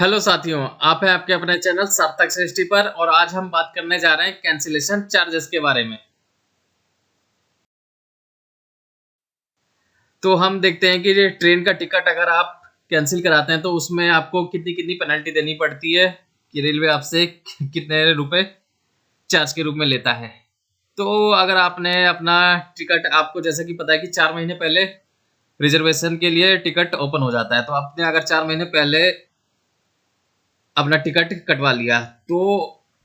Hello साथियों, आप हैं आपके अपने चैनल सार्थक सृष्टि पर और आज हम बात करने जा रहे हैं कैंसिलेशन चार्जेस के बारे में। तो हम देखते हैं कि ये ट्रेन का टिकट अगर आप कैंसिल कराते हैं तो उसमें आपको कितनी कितनी पेनल्टी देनी पड़ती है कि रेलवे आपसे कितने रुपए चार्ज के रूप में लेता है। तो अगर आपने अपना टिकट, आपको जैसा कि पता है कि 4 महीने पहले रिजर्वेशन के लिए टिकट ओपन हो जाता है, तो आपने अगर 4 महीने पहले अपना टिकट कटवा लिया तो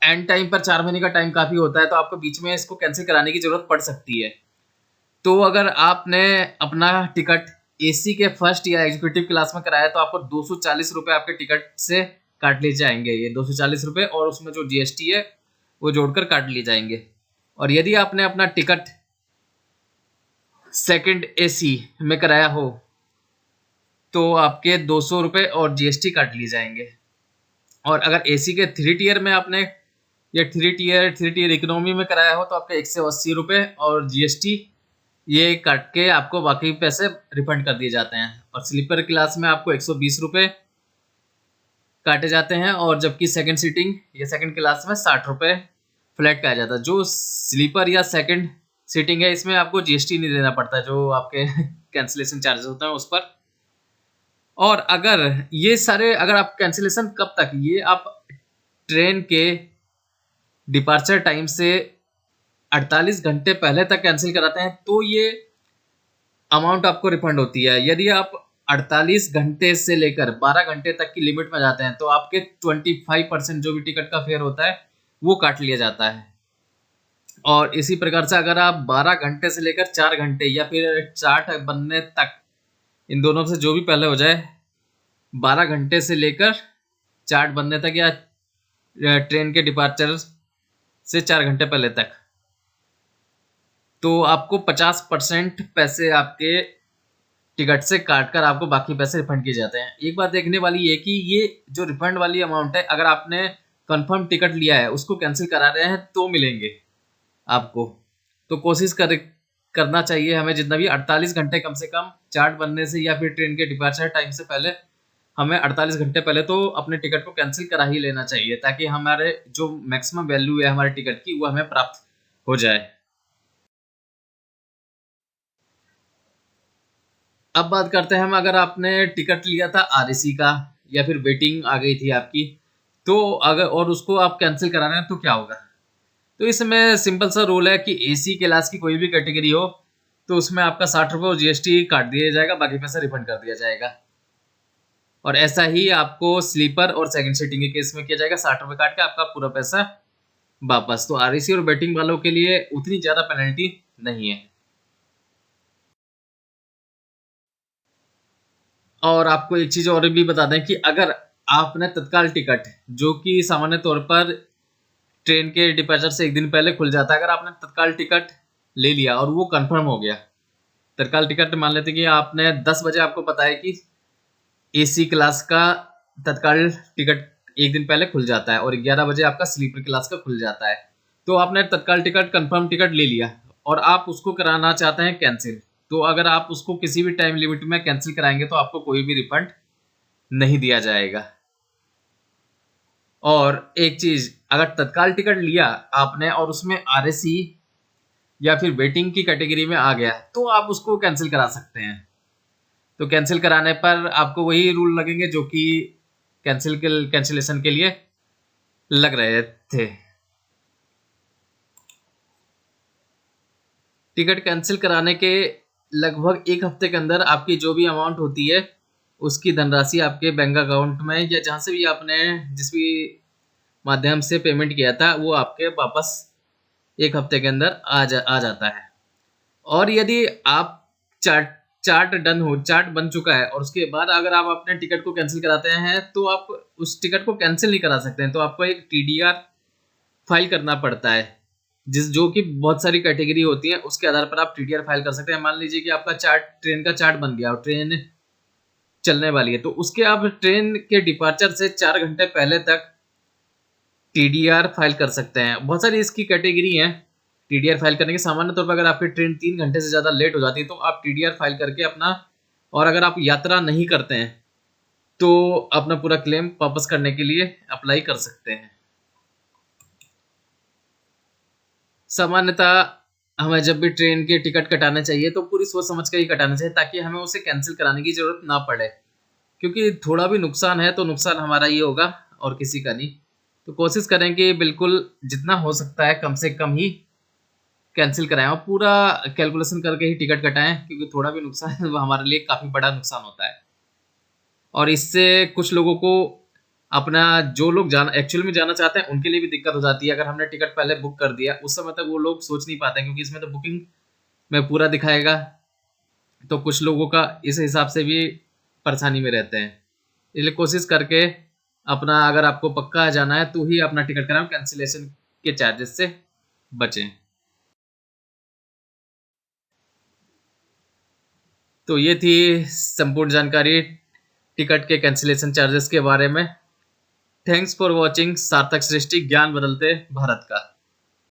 एंड टाइम पर 4 महीने का टाइम काफी होता है, तो आपको बीच में इसको कैंसिल कराने की जरूरत पड़ सकती है। तो अगर आपने अपना टिकट एसी के फर्स्ट या एग्जीक्यूटिव क्लास में कराया तो आपको 240 रुपये आपके टिकट से काट लिए जाएंगे। ये 240 रुपये और उसमें जो जीएसटी है वो जोड़कर काट लिए जाएंगे। और यदि आपने अपना टिकट सेकंड एसी में कराया हो तो आपके 200 रुपये और जीएसटी काट लिए जाएंगे। और अगर एसी के 3 टियर में आपने या थ्री टियर इकोनॉमी में कराया हो तो आपके 180 रुपये और जीएसटी ये काट के आपको बाकी पैसे रिफंड कर दिए जाते हैं। और स्लीपर क्लास में आपको 120 रुपये काटे जाते हैं, और जबकि सेकंड सीटिंग या सेकंड क्लास में 60 रुपये फ्लैट काटा जाता है। जो स्लीपर या सेकंड सीटिंग है इसमें आपको जीएसटी नहीं देना पड़ता, जो आपके कैंसिलेशन चार्जेस होते हैं उस पर। और अगर ये सारे, अगर आप कैंसिलेशन कब तक, ये आप ट्रेन के डिपार्चर टाइम से 48 घंटे पहले तक कैंसिल कराते हैं तो ये अमाउंट आपको रिफंड होती है। यदि आप 48 घंटे से लेकर 12 घंटे तक की लिमिट में जाते हैं तो आपके 25% जो भी टिकट का फेयर होता है वो काट लिया जाता है। और इसी प्रकार से अगर आप 12 घंटे से लेकर 4 घंटे या फिर चार्ट बनने तक, इन दोनों से जो भी पहले हो जाए, 12 घंटे से लेकर चार्ट बनने तक या ट्रेन के डिपार्चर से 4 घंटे पहले तक, तो आपको 50% पैसे आपके टिकट से काट कर आपको बाकी पैसे रिफंड किए जाते हैं। एक बात देखने वाली है कि ये जो रिफंड वाली अमाउंट है, अगर आपने कंफर्म टिकट लिया है उसको कैंसिल करा रहे हैं तो मिलेंगे आपको। तो कोशिश करना चाहिए हमें जितना भी 48 घंटे कम से कम चार्ट बनने से या फिर ट्रेन के डिपार्चर टाइम से पहले, हमें 48 घंटे पहले तो अपने टिकट को कैंसिल करा ही लेना चाहिए, ताकि हमारे जो मैक्सिमम वैल्यू है हमारे टिकट की वो हमें प्राप्त हो जाए। अब बात करते हैं हम, अगर आपने टिकट लिया था आरएसी का या फिर वेटिंग आ गई थी आपकी, तो अगर और उसको आप कैंसिल करा रहे हैं तो क्या होगा। तो इसमें सिंपल सा रूल है कि एसी क्लास की कोई भी कैटेगरी हो तो उसमें आपका 60 रुपये और जीएसटी काट दिया जाएगा, बाकी पैसा रिफंड कर दिया जाएगा। और ऐसा ही आपको स्लीपर और सेकंड सीटिंग के केस में किया जाएगा, 60 रुपये काट के आपका पूरा पैसा वापस। तो आरएसी और वेटिंग वालों के लिए उतनी ज्यादा पेनल्टी नहीं है। और आपको एक चीज और भी बता दें कि अगर आपने तत्काल टिकट, जो कि सामान्य तौर पर ट्रेन के डिपार्चर से एक दिन पहले खुल जाता है, अगर आपने तत्काल टिकट ले लिया और वो कंफर्म हो गया, तत्काल टिकट मान लेते हैं कि आपने 10 बजे, आपको पता है कि एसी क्लास का तत्काल टिकट एक दिन पहले खुल जाता है और 11 बजे आपका स्लीपर क्लास का खुल जाता है, तो आपने तत्काल टिकट, कंफर्म टिकट ले लिया और आप उसको कराना चाहते हैं कैंसिल, तो अगर आप उसको किसी भी टाइम लिमिट में कैंसिल कराएंगे तो आपको कोई भी रिफंड नहीं दिया जाएगा। और एक चीज, अगर तत्काल टिकट लिया आपने और उसमें आरएसी या फिर वेटिंग की कैटेगरी में आ गया तो आप उसको कैंसिल करा सकते हैं। तो कैंसिल कराने पर आपको वही रूल लगेंगे जो कि कैंसिलेशन के लिए लग रहे थे। टिकट कैंसिल कराने के लगभग 1 हफ्ते के अंदर आपकी जो भी अमाउंट होती है उसकी धनराशि आपके बैंक अकाउंट में या जहां से भी आपने जिस भी माध्यम से पेमेंट किया था वो आपके वापस 1 हफ्ते के अंदर आ जाता है। और यदि आप चार्ट चार्ट बन चुका है और उसके बाद अगर आप अपने टिकट को कैंसिल कराते हैं तो आप उस टिकट को कैंसिल नहीं करा सकते हैं, तो आपको एक टीडीआर फाइल करना पड़ता है, जो कि बहुत सारी कैटेगरी होती है उसके आधार पर आप टीडीआर फाइल कर सकते हैं। मान लीजिए कि आपका ट्रेन का चार्ट बन गया और ट्रेन चलने वाली है, तो उसके आप ट्रेन के डिपार्चर से 4 घंटे पहले तक टीडीआर फाइल कर सकते हैं। बहुत सारी इसकी कैटेगरी है टीडीआर फाइल करने के। सामान्य तौर पर अगर आपकी ट्रेन 3 घंटे से ज़्यादा लेट हो जाती है तो आप टीडीआर फाइल करके अपना, और अगर आप यात्रा नहीं करते हैं तो अपना पूरा क्लेम वापस करने के लिए अप्लाई कर सकते हैं। सामान्यतः हमें जब भी ट्रेन की टिकट कटाना चाहिए तो पूरी सोच समझ कर ही कटाना चाहिए, ताकि हमें उसे कैंसिल कराने की जरूरत ना पड़े, क्योंकि थोड़ा भी नुकसान है तो नुकसान हमारा ही होगा और किसी का नहीं। तो कोशिश करें कि बिल्कुल जितना हो सकता है कम से कम ही कैंसिल कराएं और पूरा कैलकुलेशन करके ही टिकट कटाएं, क्योंकि थोड़ा भी नुकसान है वो हमारे लिए काफ़ी बड़ा नुकसान होता है। और इससे कुछ लोगों को अपना, जो लोग जाना एक्चुअल में जाना चाहते हैं उनके लिए भी दिक्कत हो जाती है। अगर हमने टिकट पहले बुक कर दिया उस समय तक वो लोग सोच नहीं पाते हैं, क्योंकि इसमें तो बुकिंग में पूरा दिखाएगा, तो कुछ लोगों का इस हिसाब से भी परेशानी में रहते हैं। इसलिए कोशिश करके अपना, अगर आपको पक्का जाना है तो ही अपना टिकट कराएं, कैंसिलेशन के चार्जेस से बचें। तो ये थी संपूर्ण जानकारी टिकट के कैंसिलेशन चार्जेस के बारे में। थैंक्स फॉर वॉचिंग सार्थक सृष्टि ज्ञान बदलते भारत का।